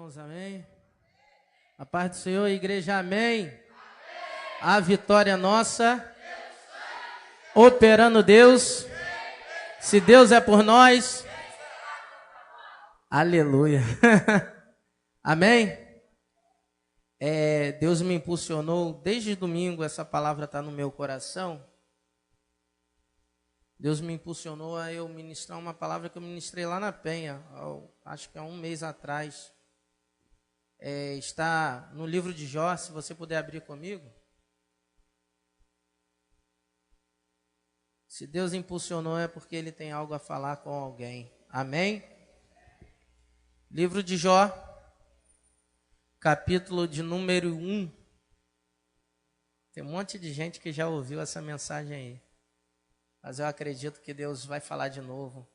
irmãos, amém? A paz do Senhor, igreja, amém? A vitória nossa, operando Deus, se Deus é por nós, aleluia, amém? Deus me impulsionou, desde domingo essa palavra está no meu coração. Deus me impulsionou a eu ministrar uma palavra que eu ministrei lá na Penha, acho que há um mês atrás. Está no livro de Jó, se você puder abrir comigo. Se Deus impulsionou é porque Ele tem algo a falar com alguém. Amém? Livro de Jó, capítulo de número 1. Tem um monte de gente que já ouviu essa mensagem aí. Mas eu acredito que Deus vai falar de novo.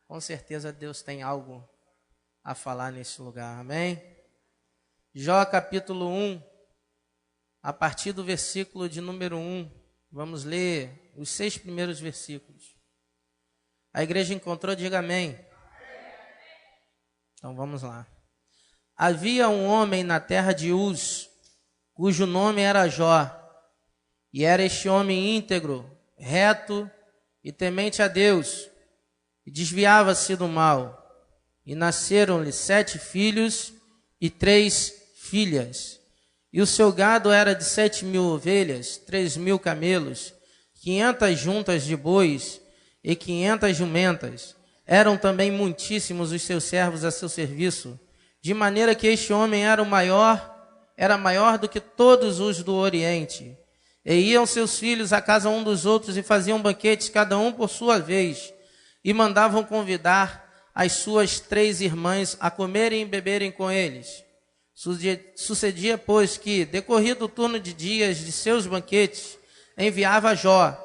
Com certeza Deus tem algo a falar nesse lugar. Amém? Jó capítulo 1, a partir do versículo de número 1. Vamos ler os 6 primeiros versículos. A igreja encontrou, diga amém. Então vamos lá. Havia um homem na terra de Uz, cujo nome era Jó. E era este homem íntegro, reto e temente a Deus, e desviava-se do mal. E nasceram-lhe 7 filhos e 3 filhas. E o seu gado era de 7.000 ovelhas, 3.000 camelos, 500 juntas de bois e 500 jumentas. Eram também muitíssimos os seus servos a seu serviço, de maneira que este homem era maior do que todos os do Oriente. E iam seus filhos à casa um dos outros e faziam banquetes, cada um por sua vez, e mandavam convidar as suas 3 irmãs a comerem e beberem com eles. Sucedia, pois, que, decorrido o turno de dias de seus banquetes, enviava Jó,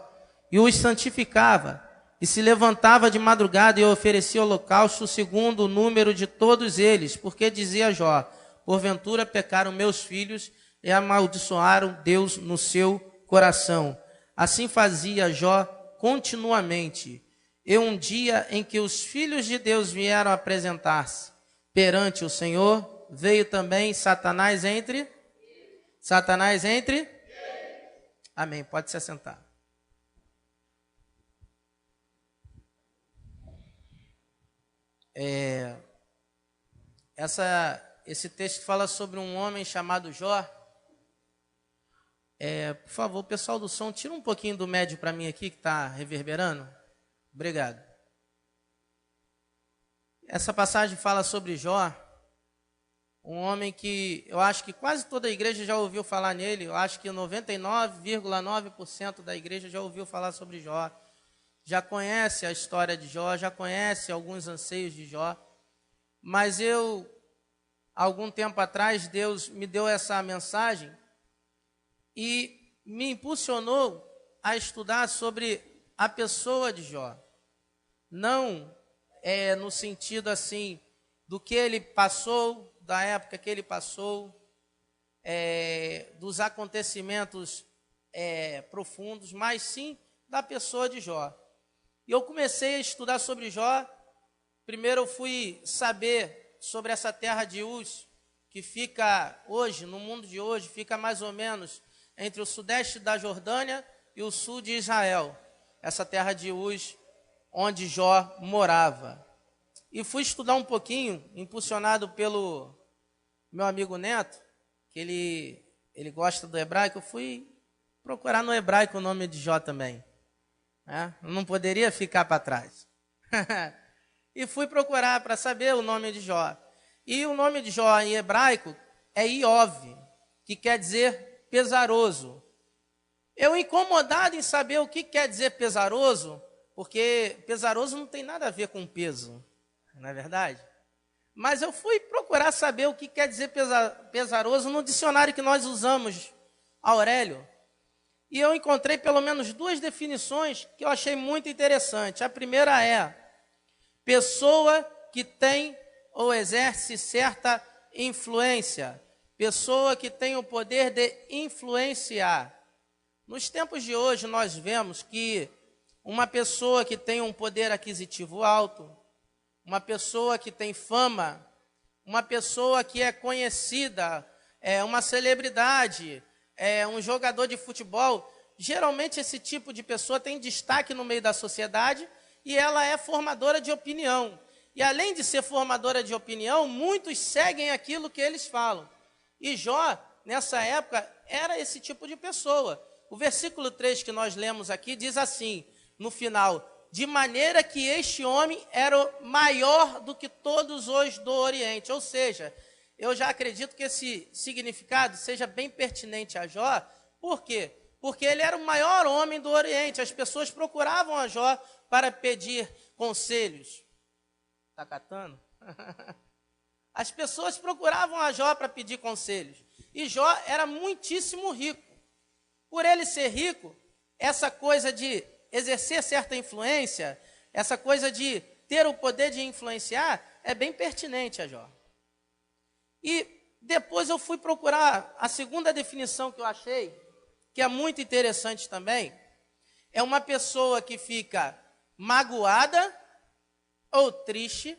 e os santificava, e se levantava de madrugada e oferecia holocausto segundo o número de todos eles, porque dizia Jó: porventura pecaram meus filhos e amaldiçoaram Deus no seu coração. Assim fazia Jó continuamente. E um dia em que os filhos de Deus vieram apresentar-se perante o Senhor, veio também Satanás entre? Amém, pode se assentar. Esse texto fala sobre um homem chamado Jó. Por favor, pessoal do som, tira um pouquinho do médio para mim aqui, que está reverberando. Obrigado. Essa passagem fala sobre Jó, um homem que eu acho que quase toda a igreja já ouviu falar nele. Eu acho que 99,9% da igreja já ouviu falar sobre Jó. Já conhece a história de Jó, já conhece alguns anseios de Jó. Mas algum tempo atrás, Deus me deu essa mensagem e me impulsionou a estudar sobre a pessoa de Jó. Não no sentido assim do que ele passou, da época que ele passou, dos acontecimentos profundos, mas sim da pessoa de Jó. E eu comecei a estudar sobre Jó. Primeiro eu fui saber sobre essa terra de Uz, que fica hoje, no mundo de hoje, fica mais ou menos entre o sudeste da Jordânia e o sul de Israel. Essa terra de Uz, onde Jó morava. E fui estudar um pouquinho, impulsionado pelo meu amigo Neto, que ele gosta do hebraico. Eu fui procurar no hebraico o nome de Jó também. Eu não poderia ficar para trás. E fui procurar para saber o nome de Jó. E o nome de Jó em hebraico é Iov, que quer dizer pesaroso. Eu incomodado em saber o que quer dizer pesaroso, porque pesaroso não tem nada a ver com peso, não é verdade? Mas eu fui procurar saber o que quer dizer pesaroso no dicionário que nós usamos, Aurélio. E eu encontrei pelo menos 2 definições que eu achei muito interessante. A primeira é: pessoa que tem ou exerce certa influência. Pessoa que tem o poder de influenciar. Nos tempos de hoje nós vemos que uma pessoa que tem um poder aquisitivo alto, uma pessoa que tem fama, uma pessoa que é conhecida, uma celebridade, um jogador de futebol, geralmente esse tipo de pessoa tem destaque no meio da sociedade e ela é formadora de opinião. E além de ser formadora de opinião, muitos seguem aquilo que eles falam. E Jó, nessa época, era esse tipo de pessoa. O versículo 3 que nós lemos aqui diz assim, no final: de maneira que este homem era maior do que todos os do Oriente. Ou seja, eu já acredito que esse significado seja bem pertinente a Jó. Por quê? Porque ele era o maior homem do Oriente. As pessoas procuravam a Jó para pedir conselhos. Está catando? As pessoas procuravam a Jó para pedir conselhos. E Jó era muitíssimo rico. Por ele ser rico, essa coisa de exercer certa influência, essa coisa de ter o poder de influenciar, é bem pertinente a Jó. E depois eu fui procurar a segunda definição que eu achei, que é muito interessante também. É uma pessoa que fica magoada ou triste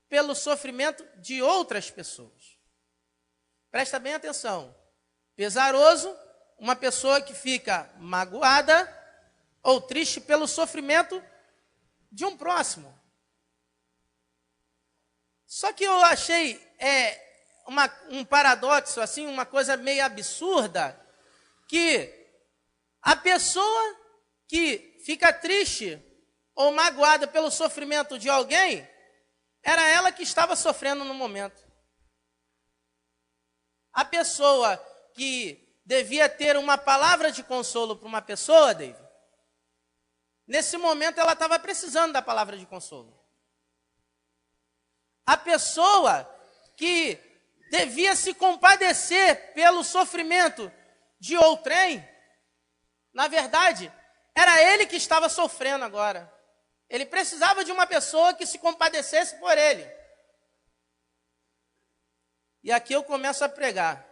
pelo sofrimento de outras pessoas. Presta bem atenção. Pesaroso, uma pessoa que fica magoada ou triste pelo sofrimento de um próximo. Só que eu achei um paradoxo, assim, uma coisa meio absurda, que a pessoa que fica triste ou magoada pelo sofrimento de alguém, era ela que estava sofrendo no momento. A pessoa que devia ter uma palavra de consolo para uma pessoa, David, nesse momento ela estava precisando da palavra de consolo. A pessoa que devia se compadecer pelo sofrimento de outrem, na verdade, era ele que estava sofrendo agora. Ele precisava de uma pessoa que se compadecesse por ele. E aqui eu começo a pregar,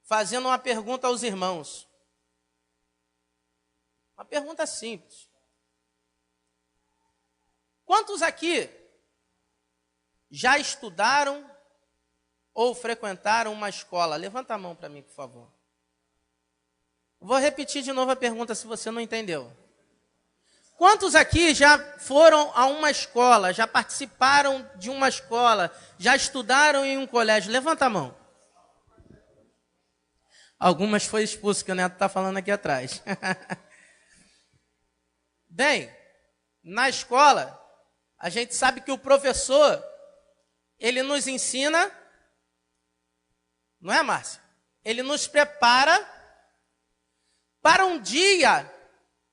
fazendo uma pergunta aos irmãos. Uma pergunta simples. Quantos aqui já estudaram ou frequentaram uma escola? Levanta a mão para mim, por favor. Vou repetir de novo a pergunta se você não entendeu. Quantos aqui já foram a uma escola, já participaram de uma escola, já estudaram em um colégio? Levanta a mão. Algumas foi expulso, que o Neto está falando aqui atrás. Bem, na escola, a gente sabe que o professor, ele nos ensina, não é, Márcia? Ele nos prepara para um dia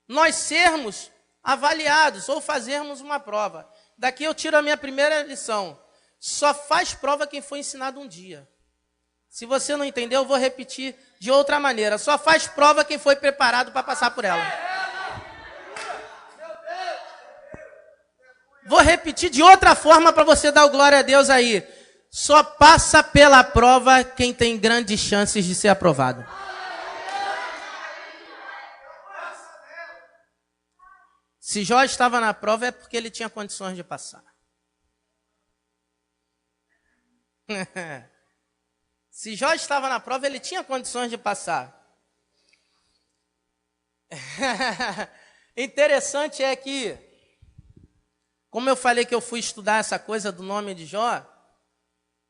nós sermos avaliados ou fazermos uma prova. Daqui eu tiro a minha primeira lição. Só faz prova quem foi ensinado um dia. Se você não entendeu, eu vou repetir de outra maneira. Só faz prova quem foi preparado para passar por ela. Vou repetir de outra forma para você dar o glória a Deus aí. Só passa pela prova quem tem grandes chances de ser aprovado. Se Jó estava na prova é porque ele tinha condições de passar. Se Jó estava na prova, ele tinha condições de passar. Interessante é que, como eu falei que eu fui estudar essa coisa do nome de Jó,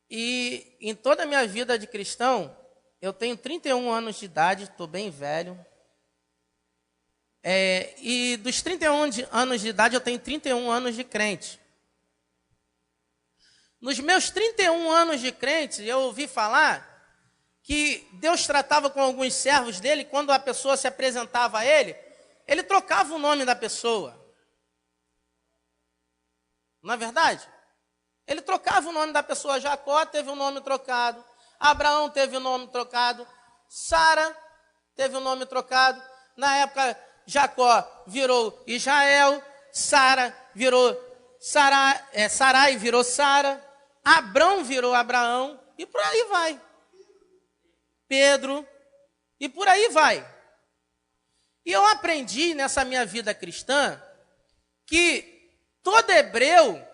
e em toda a minha vida de cristão, eu tenho 31 anos de idade, estou bem velho. E dos 31 anos de idade, eu tenho 31 anos de crente. Nos meus 31 anos de crente, eu ouvi falar que Deus tratava com alguns servos dele, quando a pessoa se apresentava a ele, ele trocava o nome da pessoa. Não é verdade? Ele trocava o nome da pessoa. Jacó teve o nome trocado, Abraão teve o nome trocado, Sara teve o nome trocado. Na época, Jacó virou Israel, Sara virou Sarai virou Sara, Abrão virou Abraão, e por aí vai. Pedro, e por aí vai. E eu aprendi nessa minha vida cristã que todo hebreu,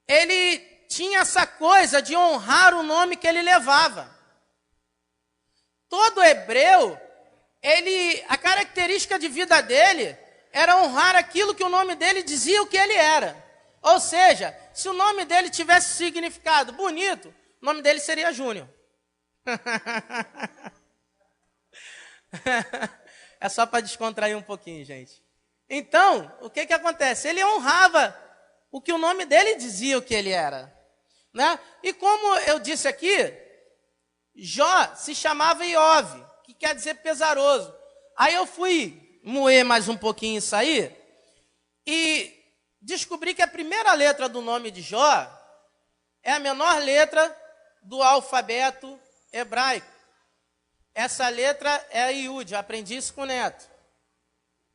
ele tinha essa coisa de honrar o nome que ele levava. Todo hebreu, a característica de vida dele era honrar aquilo que o nome dele dizia o que ele era. Ou seja, se o nome dele tivesse significado bonito, o nome dele seria Júnior. É só para descontrair um pouquinho, gente. Então, o que acontece? Ele honrava o que o nome dele dizia o que ele era, né? E como eu disse aqui, Jó se chamava Iove, que quer dizer pesaroso. Aí eu fui moer mais um pouquinho isso aí e descobri que a primeira letra do nome de Jó é a menor letra do alfabeto hebraico. Essa letra é a Iud, eu aprendi isso com o Neto.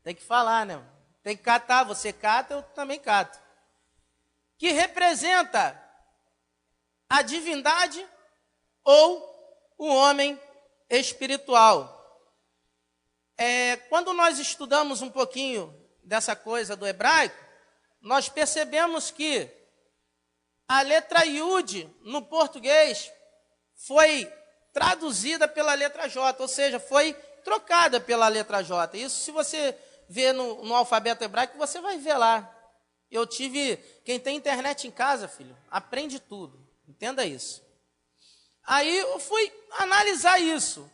Tem que falar, né? Tem que catar, você cata, eu também cato. Que representa a divindade ou o homem espiritual. Quando nós estudamos um pouquinho dessa coisa do hebraico, nós percebemos que a letra Yud no português foi traduzida pela letra J, ou seja, foi trocada pela letra J. Isso, se você ver no alfabeto hebraico, você vai ver lá. Quem tem internet em casa, filho, aprende tudo, entenda isso. Aí eu fui analisar isso.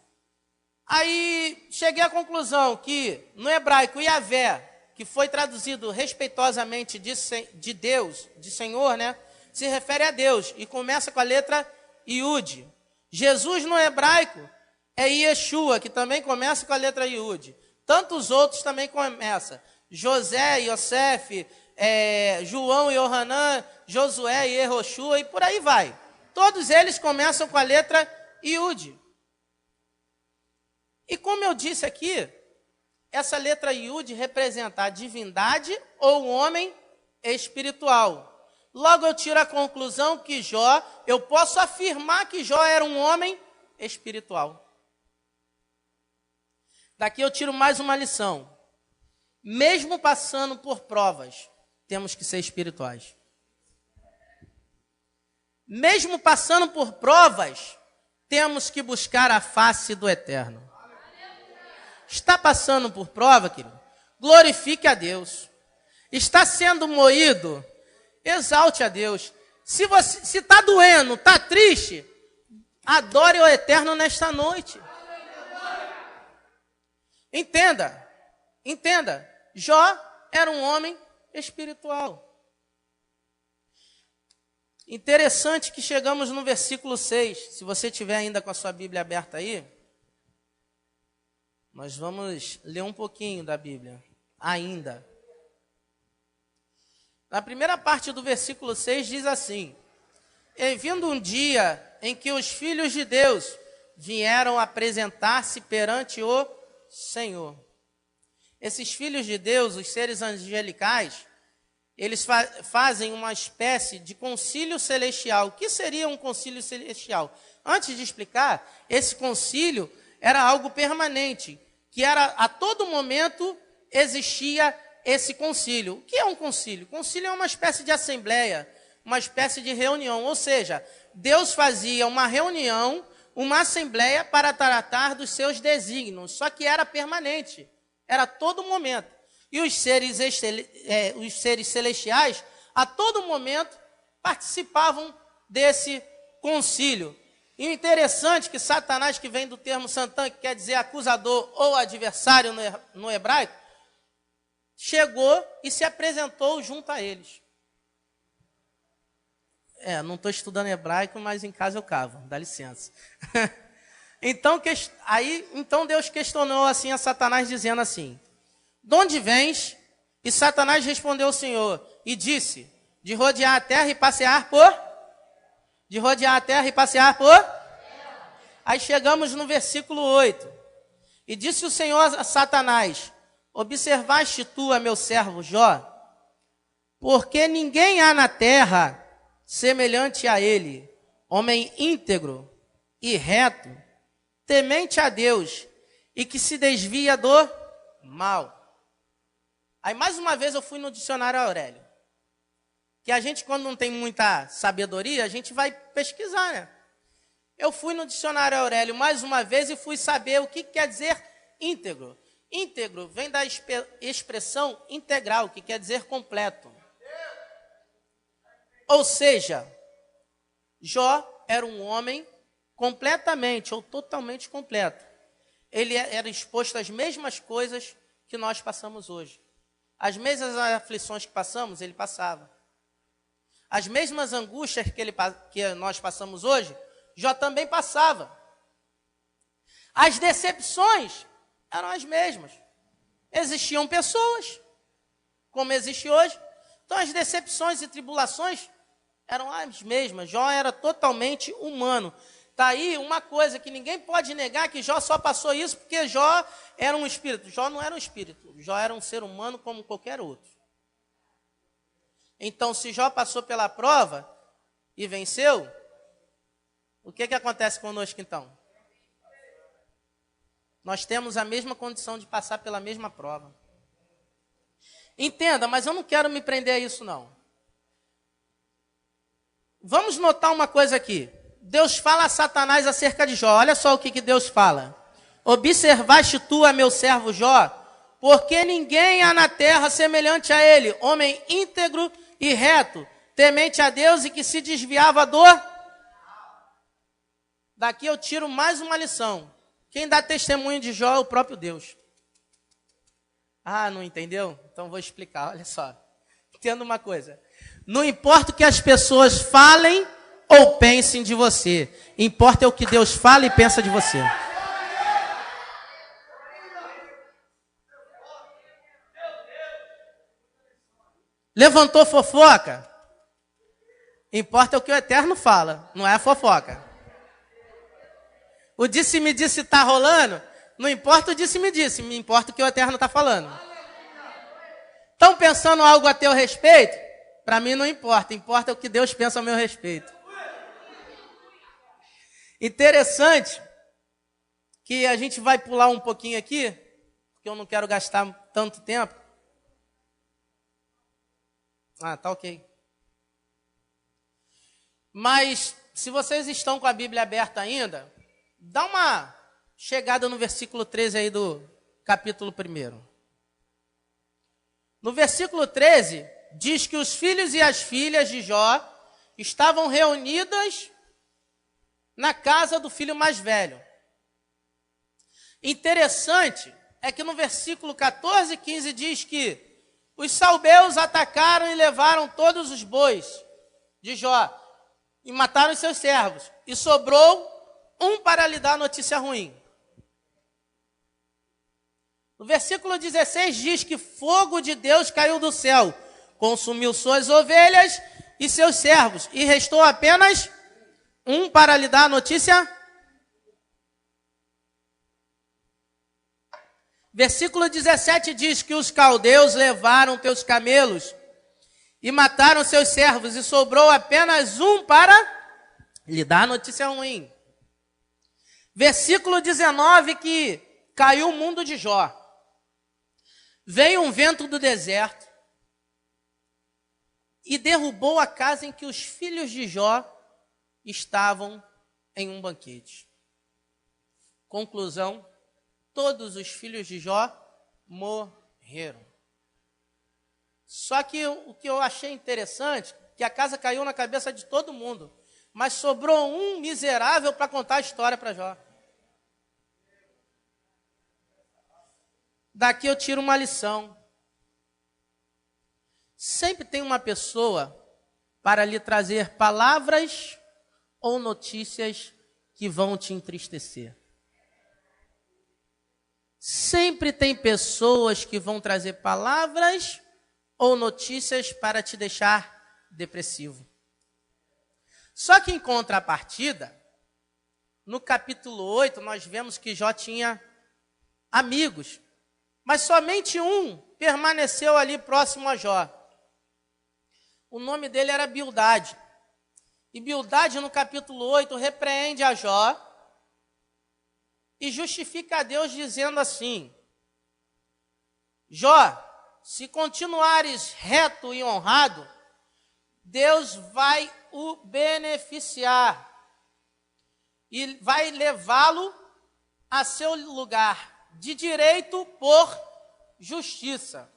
Aí cheguei à conclusão que no hebraico Yahvé, que foi traduzido respeitosamente de Deus, de Senhor, né, se refere a Deus e começa com a letra Yud. Jesus no hebraico é Yeshua, que também começa com a letra Yud. Tantos outros também começam. José, Yosef, João e Yohanan, Josué e Yehoshua e por aí vai. Todos eles começam com a letra Yud. E como eu disse aqui, essa letra Yud representa a divindade ou o homem espiritual. Logo eu tiro a conclusão que eu posso afirmar que Jó era um homem espiritual. Daqui eu tiro mais uma lição. Mesmo passando por provas, temos que ser espirituais. Mesmo passando por provas, temos que buscar a face do Eterno. Está passando por prova, querido? Glorifique a Deus. Está sendo moído? Exalte a Deus. Se está doendo, está triste, adore o Eterno nesta noite. Entenda. Jó era um homem espiritual. Interessante que chegamos no versículo 6. Se você tiver ainda com a sua Bíblia aberta aí, nós vamos ler um pouquinho da Bíblia, ainda. Na primeira parte do versículo 6 diz assim: E vindo um dia em que os filhos de Deus vieram apresentar-se perante o Senhor. Esses filhos de Deus, os seres angelicais, eles fazem uma espécie de concílio celestial. O que seria um concílio celestial? Antes de explicar, esse concílio era algo permanente, que era a todo momento existia esse concílio. O que é um concílio? Concílio é uma espécie de assembleia, uma espécie de reunião. Ou seja, Deus fazia uma reunião, uma assembleia para tratar dos seus desígnios. Só que era permanente, era a todo momento. E os seres celestiais, a todo momento, participavam desse concílio. E o interessante é que Satanás, que vem do termo Satan, que quer dizer acusador ou adversário no hebraico, chegou e se apresentou junto a eles. Não estou estudando hebraico, mas em casa eu cavo, dá licença. Então Deus questionou assim a Satanás, dizendo assim: De onde vens? E Satanás respondeu ao Senhor e disse: De rodear a terra e passear por? De rodear a terra e passear por? Aí chegamos no versículo 8. E disse o Senhor a Satanás: Observaste tu a meu servo Jó? Porque ninguém há na terra semelhante a ele, homem íntegro e reto, temente a Deus e que se desvia do mal. Aí mais uma vez eu fui no dicionário Aurélio. que a gente, quando não tem muita sabedoria, a gente vai pesquisar, né? Eu fui no dicionário Aurélio mais uma vez e fui saber o que quer dizer íntegro. Íntegro vem da expressão integral, que quer dizer completo. Ou seja, Jó era um homem completamente ou totalmente completo. Ele era exposto às mesmas coisas que nós passamos hoje. As mesmas aflições que passamos, ele passava. As mesmas angústias que nós passamos hoje, Jó também passava. As decepções eram as mesmas. Existiam pessoas, como existe hoje. Então as decepções e tribulações eram as mesmas. Jó era totalmente humano. Está aí uma coisa que ninguém pode negar, que Jó só passou isso porque Jó era um espírito. Jó não era um espírito. Jó era um ser humano como qualquer outro. Então, se Jó passou pela prova e venceu, o que acontece conosco então? Nós temos a mesma condição de passar pela mesma prova. Entenda, mas eu não quero me prender a isso não. Vamos notar uma coisa aqui. Deus fala a Satanás acerca de Jó. Olha só o que Deus fala. Observaste tu a meu servo Jó, porque ninguém há na terra semelhante a ele, homem íntegro e reto, temente a Deus e que se desviava do... Daqui eu tiro mais uma lição. Quem dá testemunho de Jó é o próprio Deus. Ah, não entendeu? Então vou explicar, olha só. Entenda uma coisa. Não importa o que as pessoas falem ou pensem de você. Importa é o que Deus fala e pensa de você. Levantou fofoca? Importa é o que o Eterno fala, não é a fofoca. O disse-me-disse está rolando? Não importa o disse-me-disse, me importa o que o Eterno está falando. Estão pensando algo a teu respeito? Para mim não importa, importa o que Deus pensa a meu respeito. Interessante que a gente vai pular um pouquinho aqui, porque eu não quero gastar tanto tempo. Ah, tá ok. Mas, se vocês estão com a Bíblia aberta ainda, dá uma chegada no versículo 13 aí do capítulo 1. No versículo 13, diz que os filhos e as filhas de Jó estavam reunidas na casa do filho mais velho. Interessante é que no versículo 14 e 15 diz que os salbeus atacaram e levaram todos os bois de Jó e mataram os seus servos. E sobrou um para lhe dar notícia ruim. No versículo 16 diz que fogo de Deus caiu do céu, consumiu suas ovelhas e seus servos, e restou apenas um para lhe dar a notícia. Versículo 17 diz que os caldeus levaram teus camelos e mataram seus servos, e sobrou apenas um para lhe dar a notícia ruim. Versículo 19 que caiu o mundo de Jó. Veio um vento do deserto e derrubou a casa em que os filhos de Jó estavam em um banquete. Conclusão, todos os filhos de Jó morreram. Só que o que eu achei interessante, que a casa caiu na cabeça de todo mundo, mas sobrou um miserável para contar a história para Jó. Daqui eu tiro uma lição. Sempre tem uma pessoa para lhe trazer palavras ou notícias que vão te entristecer. Sempre tem pessoas que vão trazer palavras ou notícias para te deixar depressivo. Só que em contrapartida, no capítulo 8, nós vemos que Jó tinha amigos, mas somente um permaneceu ali próximo a Jó. O nome dele era Bildade. E Bildade, no capítulo 8, repreende a Jó e justifica a Deus dizendo assim: Jó, se continuares reto e honrado, Deus vai o beneficiar e vai levá-lo a seu lugar de direito por justiça.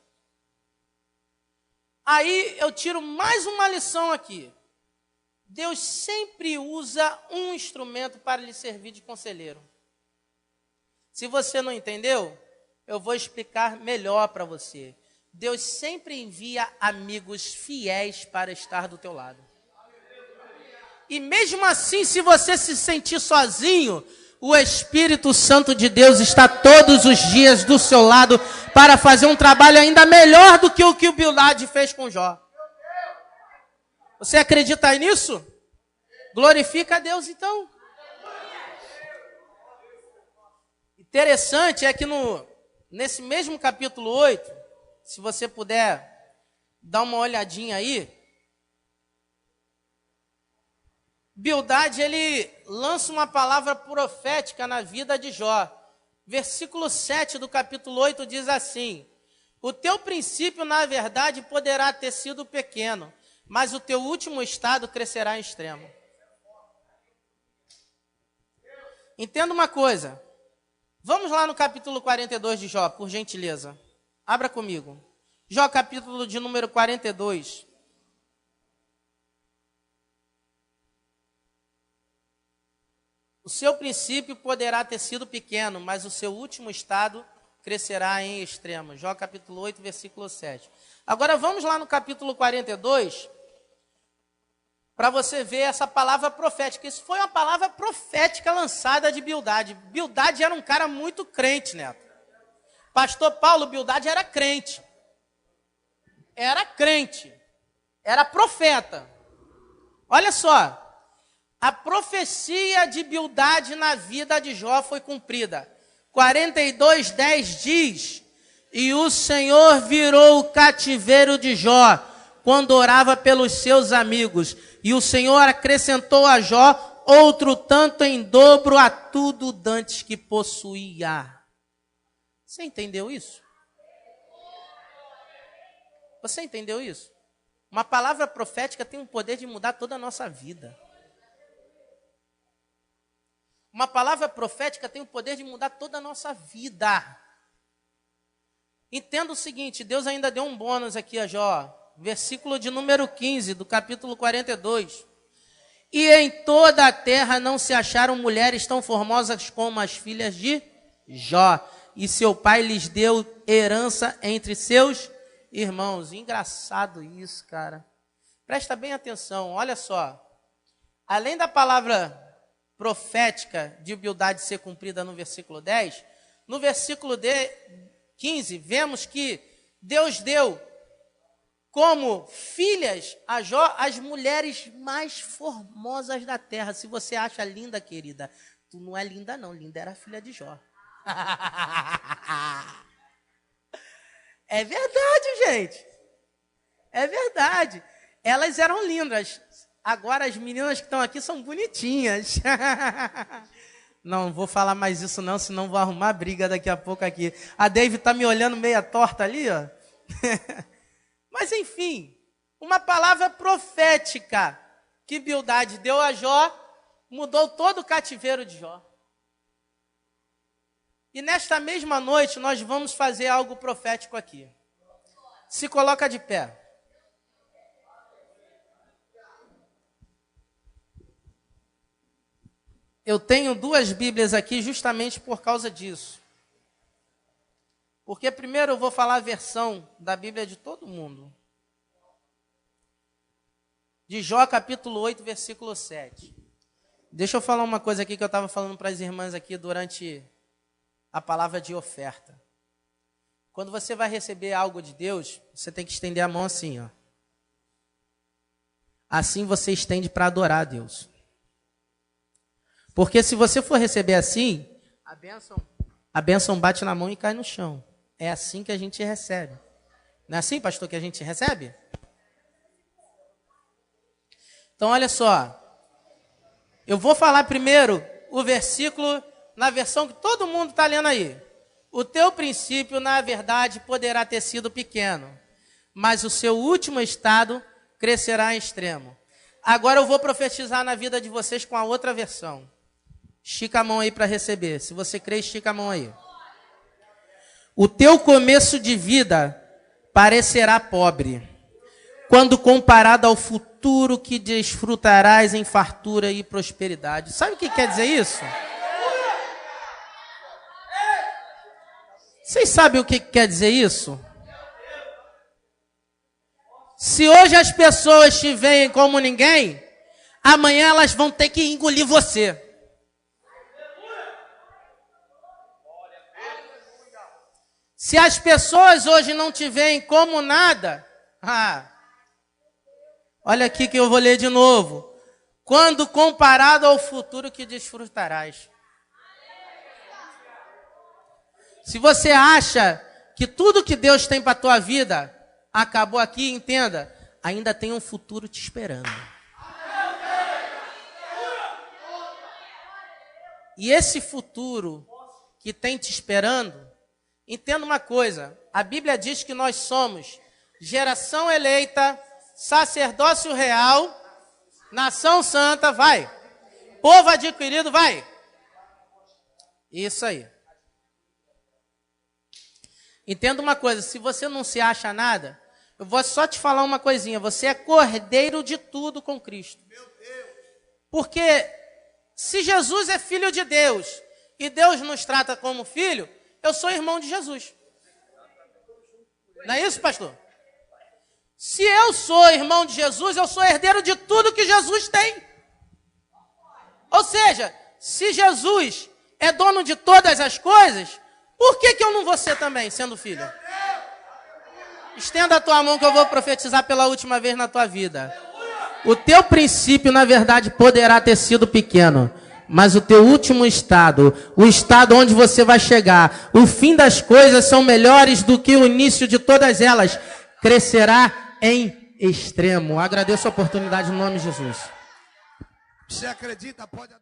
Aí eu tiro mais uma lição aqui. Deus sempre usa um instrumento para lhe servir de conselheiro. Se você não entendeu, eu vou explicar melhor para você. Deus sempre envia amigos fiéis para estar do teu lado. E mesmo assim, se você se sentir sozinho, o Espírito Santo de Deus está todos os dias do seu lado para fazer um trabalho ainda melhor do que o Bildade fez com Jó. Você acredita nisso? Glorifica a Deus então. Interessante é que nesse mesmo capítulo 8, se você puder dar uma olhadinha aí, Bildade, ele lança uma palavra profética na vida de Jó. Versículo 7 do capítulo 8 diz assim: o teu princípio, na verdade, poderá ter sido pequeno, mas o teu último estado crescerá em extremo. Entenda uma coisa. Vamos lá no capítulo 42 de Jó, por gentileza. Abra comigo. Jó, capítulo de número 42. O seu princípio poderá ter sido pequeno, mas o seu último estado crescerá em extremo. Jó capítulo 8, versículo 7. Agora vamos lá no capítulo 42, para você ver essa palavra profética. Isso foi uma palavra profética lançada de Bildade. Bildade era um cara muito crente, Neto. Pastor Paulo Bildade era crente. Era profeta. Olha só. A profecia de Bildade na vida de Jó foi cumprida. 42:10 diz: e o Senhor virou o cativeiro de Jó, quando orava pelos seus amigos. E o Senhor acrescentou a Jó outro tanto em dobro a tudo dantes que possuía. Você entendeu isso? Você entendeu isso? Uma palavra profética tem o poder de mudar toda a nossa vida. Uma palavra profética tem o poder de mudar toda a nossa vida. Entenda o seguinte, Deus ainda deu um bônus aqui a Jó. Versículo de número 15 do capítulo 42. E em toda a terra não se acharam mulheres tão formosas como as filhas de Jó. E seu pai lhes deu herança entre seus irmãos. Engraçado isso, cara. Presta bem atenção, olha só. Além da palavra profética de Bildade ser cumprida no versículo 10, no versículo 15, vemos que Deus deu como filhas a Jó as mulheres mais formosas da terra. Se você acha linda, querida, tu não é linda não, linda era a filha de Jó. É verdade, gente. É verdade. Elas eram lindas. Agora as meninas que estão aqui são bonitinhas. Não vou falar mais isso não, senão vou arrumar briga daqui a pouco aqui. A David está me olhando meia torta ali, ó. Mas enfim, uma palavra profética que Bildade deu a Jó, mudou todo o cativeiro de Jó. E nesta mesma noite nós vamos fazer algo profético aqui. Se coloca de pé. Eu tenho 2 Bíblias aqui justamente por causa disso. Porque primeiro eu vou falar a versão da Bíblia de todo mundo. De Jó capítulo 8, versículo 7. Deixa eu falar uma coisa aqui que eu estava falando para as irmãs aqui durante a palavra de oferta. Quando você vai receber algo de Deus, você tem que estender a mão assim, ó. Assim você estende para adorar a Deus. Porque se você for receber assim, a bênção bate na mão e cai no chão. É assim que a gente recebe. Não é assim, pastor, que a gente recebe? Então, olha só. Eu vou falar primeiro o versículo na versão que todo mundo está lendo aí. O teu princípio, na verdade, poderá ter sido pequeno, mas o seu último estado crescerá em extremo. Agora eu vou profetizar na vida de vocês com a outra versão. Estica a mão aí para receber. Se você crê, estica a mão aí. O teu começo de vida parecerá pobre, quando comparado ao futuro que desfrutarás em fartura e prosperidade. Sabe o que quer dizer isso? Vocês sabem o que quer dizer isso? Se hoje as pessoas te veem como ninguém, amanhã elas vão ter que engolir você. Se as pessoas hoje não te veem como nada, olha aqui que eu vou ler de novo. Quando comparado ao futuro que desfrutarás. Se você acha que tudo que Deus tem para a tua vida acabou aqui, entenda, ainda tem um futuro te esperando. E esse futuro que tem te esperando, entenda uma coisa, a Bíblia diz que nós somos geração eleita, sacerdócio real, nação santa, vai. Povo adquirido, vai. Isso aí. Entenda uma coisa, se você não se acha nada, eu vou só te falar uma coisinha, você é cordeiro de tudo com Cristo. Porque se Jesus é filho de Deus e Deus nos trata como filho, eu sou irmão de Jesus. Não é isso, pastor? Se eu sou irmão de Jesus, eu sou herdeiro de tudo que Jesus tem. Ou seja, se Jesus é dono de todas as coisas, por que eu não vou ser também, sendo filho? Estenda a tua mão que eu vou profetizar pela última vez na tua vida. O teu princípio, na verdade, poderá ter sido pequeno, mas o teu último estado, o estado onde você vai chegar, o fim das coisas são melhores do que o início de todas elas, crescerá em extremo. Agradeço a oportunidade no nome de Jesus. Você acredita? Pode